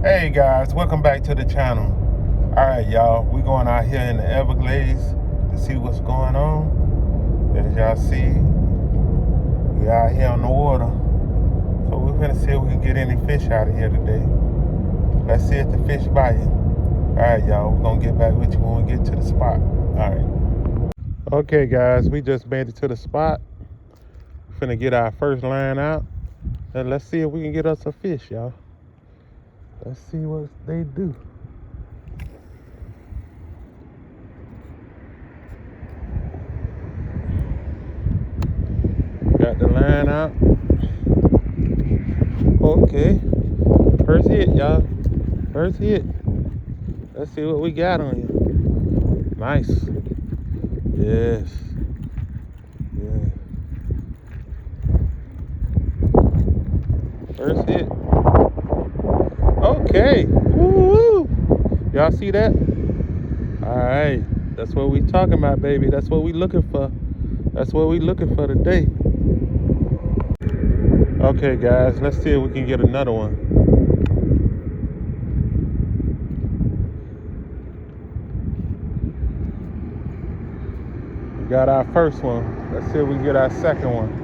Hey guys, welcome back to the channel. Alright y'all, we going out here in the Everglades to see what's going on. As y'all see, we out here on the water. So we're gonna see if we can get any fish out of here today. Let's see if the fish biting. Alright y'all, we're gonna get back with you when we get to the spot. Alright. Okay guys, we just made it to the spot. We're finna get our first line out. And let's see if we can get us a fish, y'all. Let's see what they do. Got the line out. Okay. First hit, y'all. First hit. Let's see what we got on here. Nice. Yes. Yeah. First hit. Okay. Woo! Y'all see that? Alright. That's what we talking about, baby. That's what we looking for. That's what we looking for today. Okay, guys. Let's see if we can get another one. We got our first one. Let's see if we can get our second one.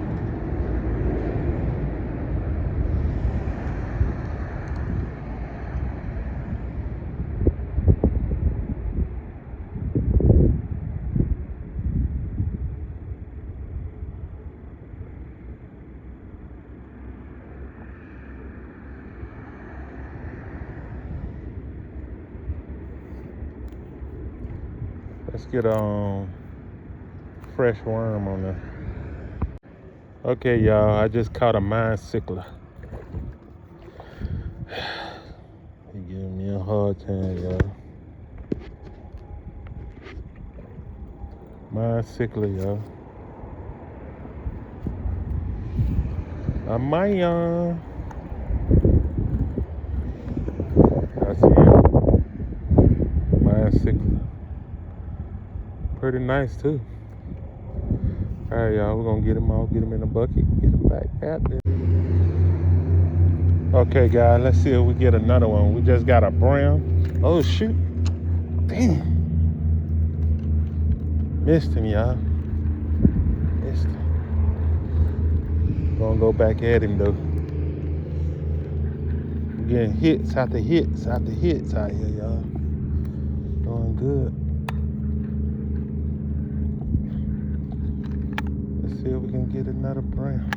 Let's get a fresh worm on there. Okay, y'all, I just caught a mine sickler. He giving me a hard time, y'all. Mine sickler, y'all. A mine. I see it. Mine sickler. Pretty nice, too. All right, y'all, we're gonna get him out, get him in the bucket, get him back out there. Okay, guys, let's see if we get another one. We just got a brown. Oh, shoot. Damn. Missed him, y'all. Missed him. Gonna go back at him, though. We're getting hits after hits after hits out here, y'all. Doing good. Let's see if we can get another brown.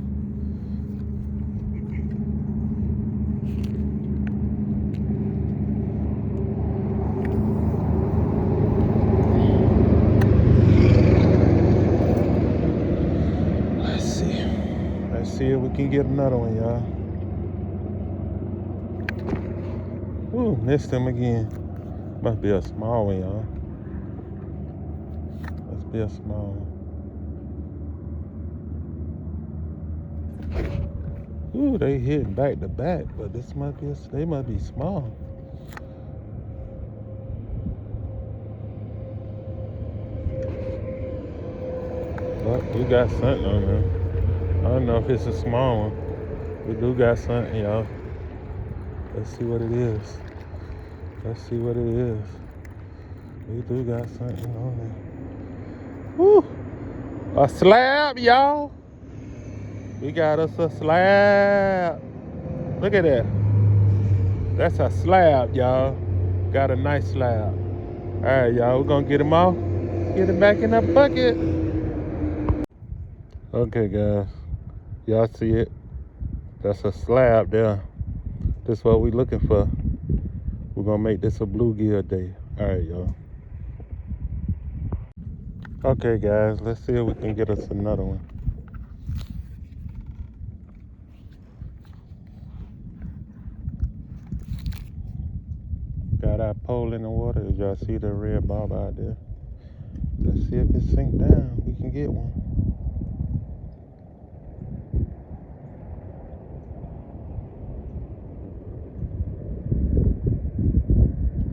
Let's see if we can get another one, y'all. Ooh, missed him again. Must be a small one, y'all. Must be a small one. Ooh, they hit back to back, but this might be they might be small. But we got something on there. I don't know if it's a small one. We do got something, y'all. Let's see what it is. Let's see what it is. We do got something on there. Woo! A slab, y'all. We got us a slab. Look at that. That's a slab, y'all. Got a nice slab. All right, y'all. We're gonna get him off. Get him back in the bucket. Okay, guys. Y'all see it? That's a slab there. That's what we looking for. We're gonna make this a bluegill day. All right, y'all. Okay, guys. Let's see if we can get us another one. Got our pole in the water. As y'all see the red bob out there. Let's see if it sink down. We can get one.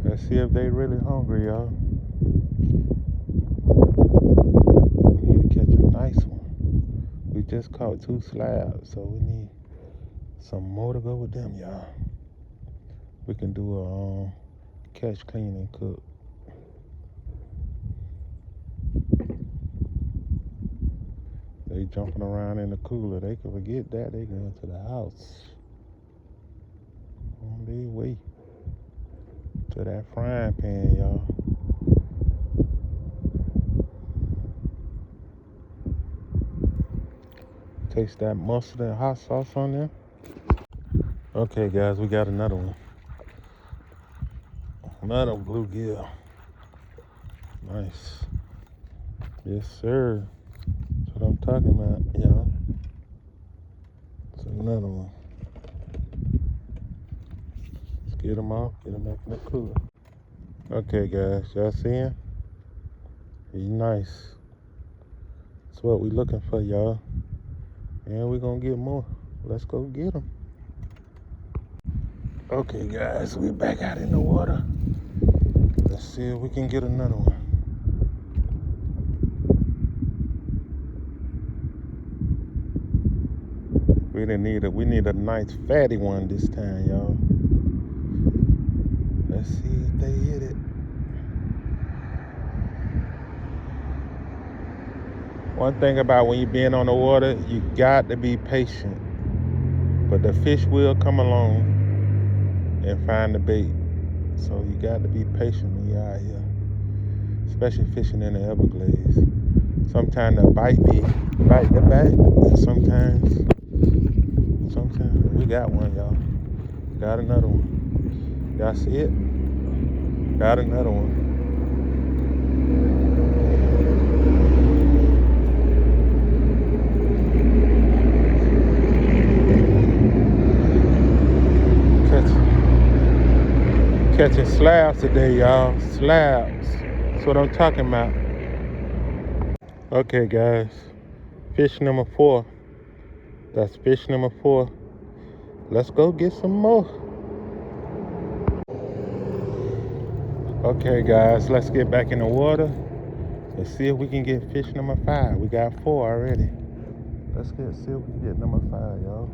Let's see if they really hungry, y'all. We need to catch a nice one. We just caught 2 slabs, so we need some more to go with them, y'all. We can do a catch, clean, and cook. They jumping around in the cooler. They can forget that. They go to the house. On their way to that frying pan, y'all. Taste that mustard and hot sauce on there. Okay, guys, we got another one. Another bluegill. Nice. Yes, sir. That's what I'm talking about, y'all. It's another one. Let's get them off, get them back in the cooler. Okay, guys, y'all seeing? He's nice. That's what we looking for, y'all. And we're gonna get more. Let's go get them. Okay, guys, we back out in the water. Let's see if we can get another one. We need a nice fatty one this time, y'all. Let's see if they hit it. One thing about when you're being on the water, you got to be patient. But the fish will come along and find the bait. So you got to be patient when you're out here, especially fishing in the Everglades. Sometimes the bite the back, and sometimes we got one, y'all. Got another one. Y'all see it? Got another one. Catching slabs today, y'all. Slabs. That's what I'm talking about. Okay, guys. Fish number 4. That's fish number 4. Let's go get some more. Okay, guys. Let's get back in the water. Let's see if we can get fish number 5. We got 4 already. Let's see if we can get number 5, y'all.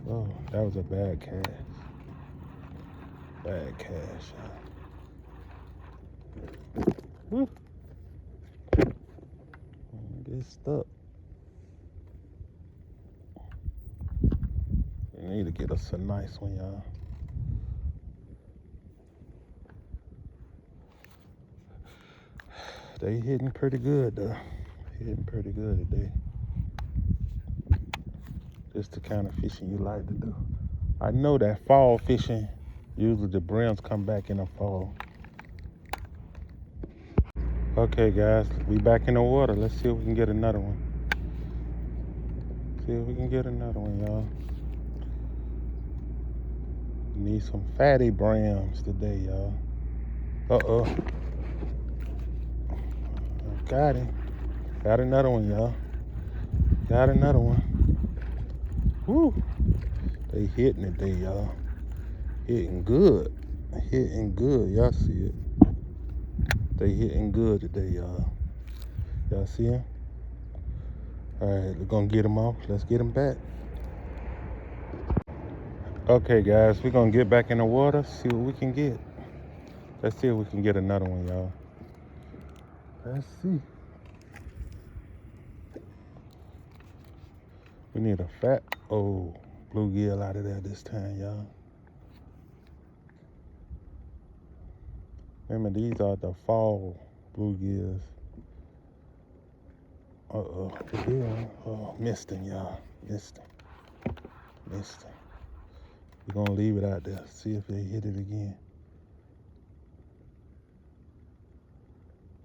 Oh, that was a bad cast. Bad cast, y'all. Woo. Get stuck. We need to get us a nice one, y'all. They hitting pretty good, though. Hitting pretty good today. Just the kind of fishing you like to do. I know that fall fishing, usually the brims come back in the fall. Okay, guys, we back in the water. Let's see if we can get another one. See if we can get another one, y'all. Need some fatty brims today, y'all. Uh-oh. Got him. Got another one, y'all. Got another one. Woo. They hitting it today, y'all. Hitting good. Hitting good. Y'all see it. They hitting good today, y'all. Y'all see him? All right, we're gonna get them off. Let's get them back. Okay, guys, we're gonna get back in the water, see what we can get. Let's see if we can get another one, y'all. Let's see. We need a fat, bluegill out of there this time, y'all. Remember, these are the fall bluegills. Missed him, y'all. Missed him. We're gonna leave it out there, see if they hit it again.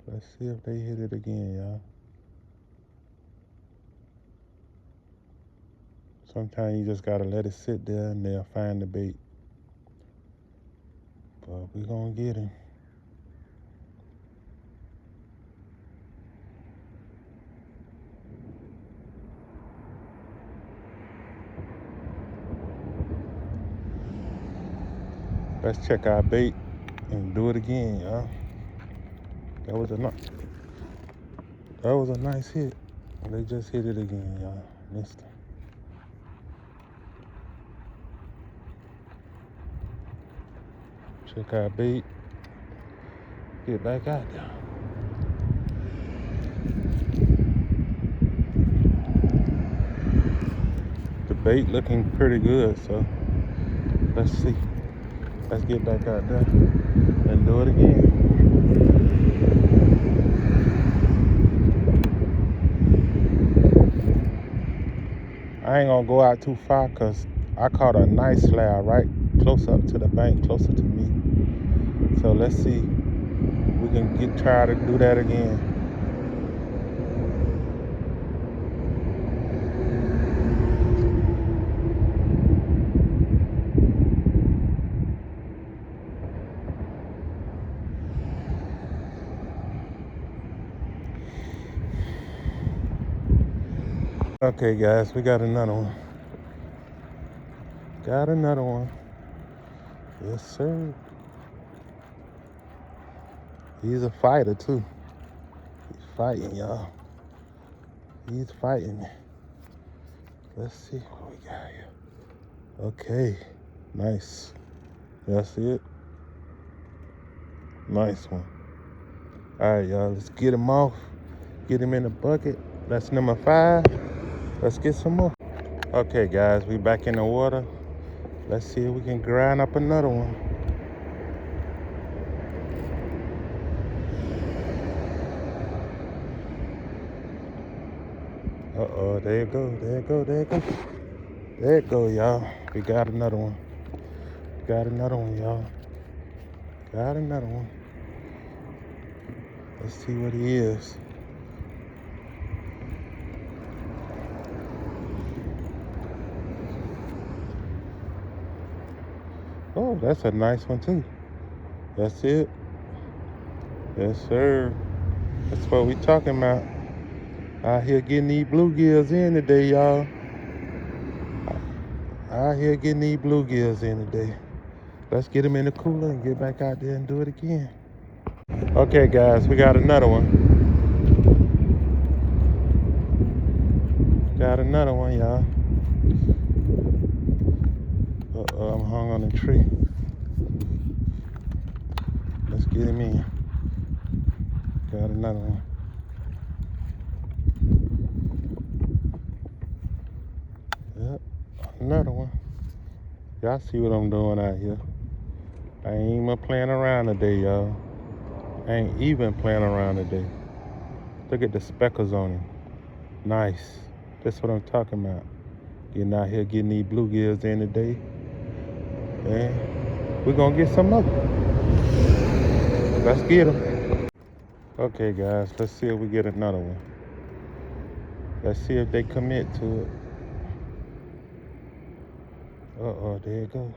Let's see if they hit it again, y'all. Sometimes you just gotta let it sit there and they'll find the bait. But we're gonna get him. Let's check our bait and do it again, y'all. That was a nice hit. They just hit it again, y'all. Missed it. Check our bait. Get back out there. The bait looking pretty good, so let's see. Let's get back out there and do it again. I ain't gonna go out too far because I caught a nice slab right close up to the bank, closer to me. So let's see. We can try to do that again. Okay, guys, we got another one. Got another one. Yes, sir. He's a fighter, too. He's fighting, y'all. He's fighting. Let's see what we got here. Okay, nice. That's it. Nice one. All right, y'all, let's get him off. Get him in the bucket. That's number 5. Let's get some more. Okay, guys, we back in the water. Let's see if we can grind up another one. Uh-oh, there you go, there you go, there you go. There you go, y'all. We got another one. Got another one, y'all. Got another one. Let's see what he is. Oh, that's a nice one, too. That's it. Yes, sir. That's what we talking about. Out here getting these bluegills in today, y'all. Out here getting these bluegills in today. Let's get them in the cooler and get back out there and do it again. Okay, guys, we got another one. Got another one, y'all. Uh-oh, I'm hung on a tree. Let's get him in. Got another one. Yep, another one. Y'all see what I'm doing out here. I ain't even playing around today, y'all. I ain't even playing around today. Look at the speckles on him. Nice. That's what I'm talking about. Getting out here, getting these bluegills in today. And we're gonna get some more. Let's get them. Okay, guys, let's see if we get another one. Let's see if they commit to it. Uh-oh, there you go.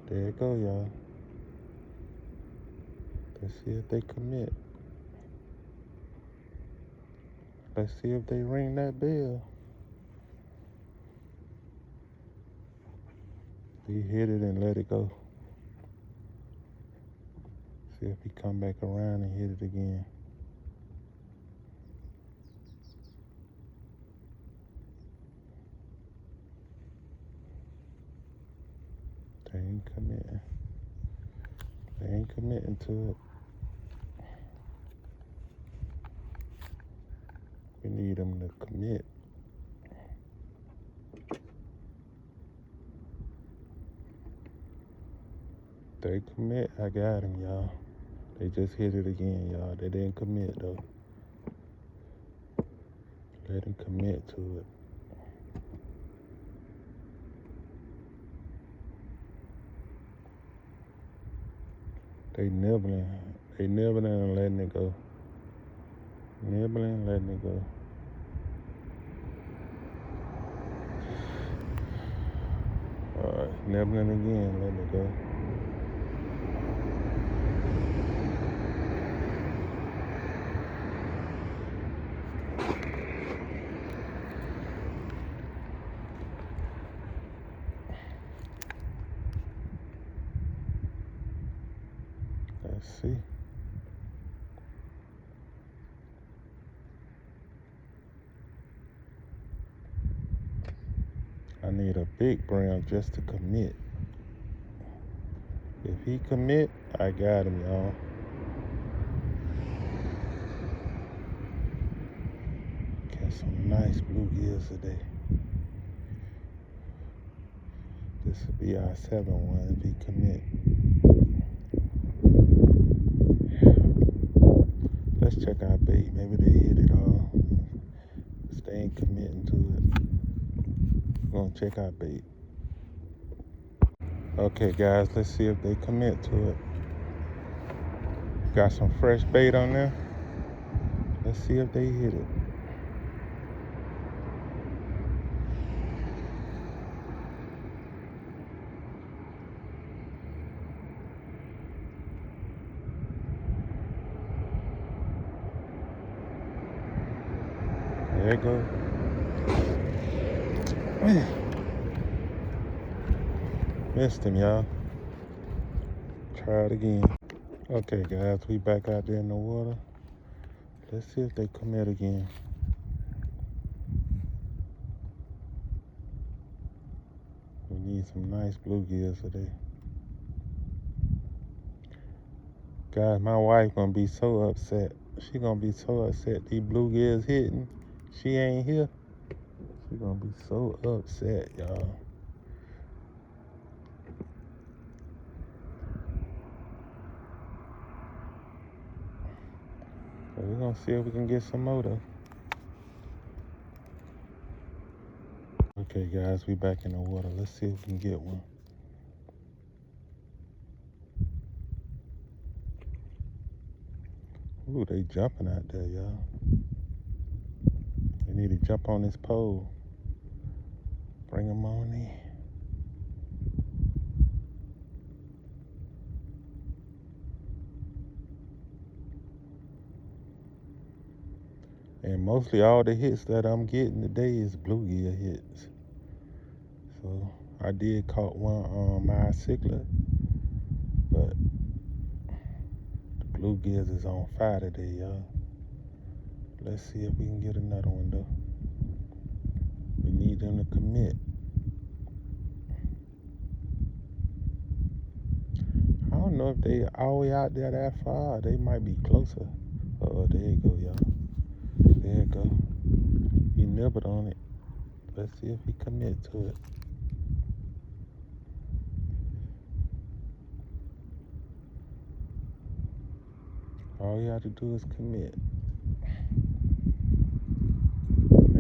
There you go, y'all. Let's see if they commit. Let's see if they ring that bell. He hit it and let it go. See if he come back around and hit it again. They ain't committing. They ain't committing to it. We need them to commit. They commit. I got him, y'all. They just hit it again, y'all. They didn't commit, though. Let them commit to it. They nibbling. They nibbling and letting it go. Nibbling, letting it go. All right, nibbling again, letting it go. Let's see. I need a big brown just to commit. If If he commit, I got him, y'all. Got some nice bluegills today. This will be our 7th one if he commit. Let's check our bait. Maybe they hit it all. They ain't committing to it. We're gonna check our bait. Okay, guys, let's see if they commit to it. Got some fresh bait on there. Let's see if they hit it. There it goes. Man. Missed him, y'all. Try it again. Okay, guys, we back out there in the water. Let's see if they commit again. We need some nice bluegills today. Guys, my wife gonna be so upset. She gonna be so upset these bluegills hitting. She ain't here. She gonna be so upset, y'all. But we're gonna see if we can get some more though. Okay, guys, we back in the water. Let's see if we can get one. Ooh, they jumping out there, y'all. They need to jump on this pole. Bring them on in. And mostly all the hits that I'm getting today is bluegill hits. So I did caught one on my cichlid, but the bluegills is on fire today, y'all. Let's see if we can get another one though. We need them to commit. I don't know if they all the way out there that far. They might be closer. Oh, there you go, y'all. There you go. He nibbled on it. Let's see if he commit to it. All you have to do is commit.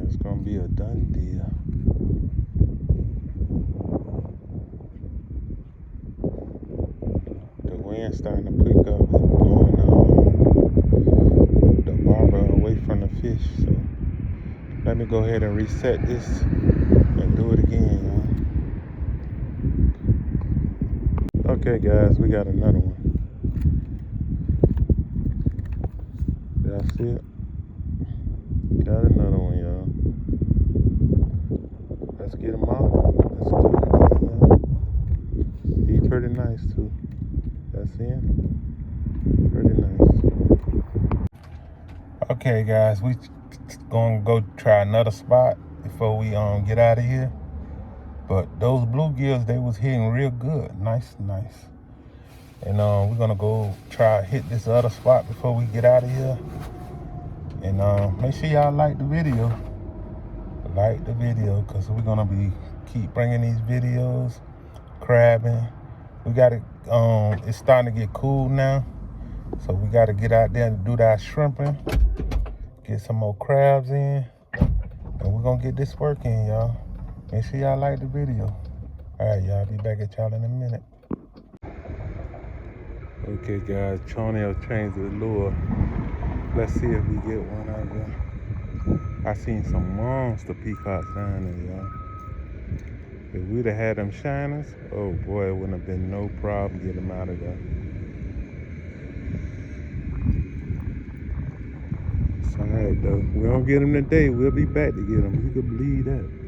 It's gonna be a done deal. The wind's starting to pick up. It's blowing the barber away from the fish. So let me go ahead and reset this and do it again, y'all. Okay, guys, we got another one. Y'all see it? Got another one, y'all. Let's get him out. Let's do it again, y'all. He's pretty nice, too. Y'all see him? Pretty nice. Okay, guys, we gonna go try another spot before we get out of here. But those bluegills, they was hitting real good. Nice. And we're gonna go try hit this other spot before we get out of here. And make sure y'all like the video. Like the video, because we're gonna keep bringing these videos, crabbing. We gotta it's starting to get cool now, so we gotta get out there and do that shrimping, get some more crabs in, and we're gonna get this work in, y'all. Make sure y'all like the video. All right, y'all, be back at y'all in a minute. Okay, guys, Chonel changed the lure. Let's see if we get one out there. I seen some monster peacocks down there, y'all. If we'd have had them shiners, oh boy, it wouldn't have been no problem getting them out of there. It's all right, though. We don't get them today. We'll be back to get them. You can believe that.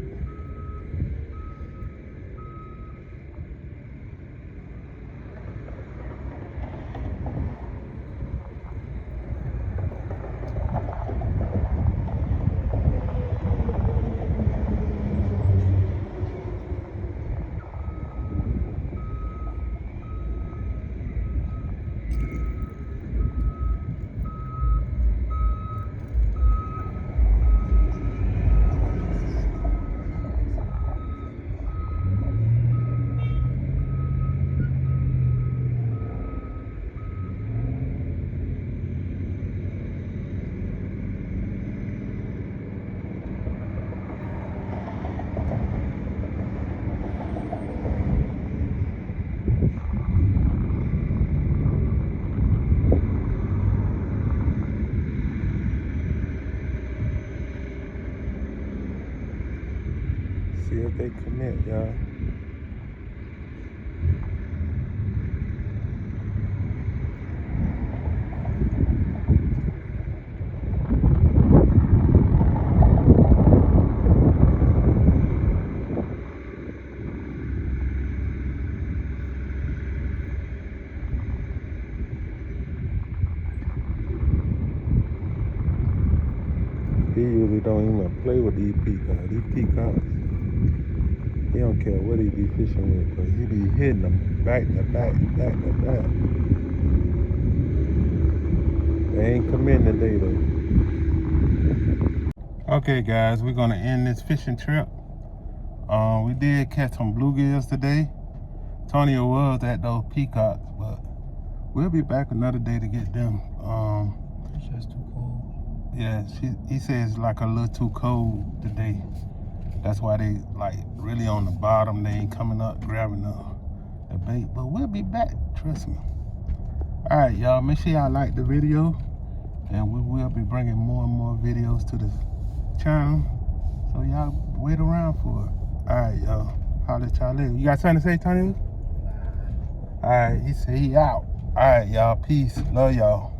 they commit, y'all. He usually don't even play with these peacocks. These peacocks, he don't care what he be fishing with, but he be hitting them back to back, back to back. They ain't committing today though. Okay guys, we're gonna end this fishing trip. We did catch some bluegills today. Tonio was at those peacocks, but we'll be back another day to get them. It's just too cold. Yeah, he says it's like a little too cold today. That's why they like really on the bottom. They ain't coming up grabbing the bait. But we'll be back, trust me. All right, y'all, make sure y'all like the video, and we will be bringing more and more videos to the channel. So y'all wait around for it. All right, y'all. Holla at y'all later. You got something to say, Tony? All right, he said he out. All right, y'all. Peace. Love y'all.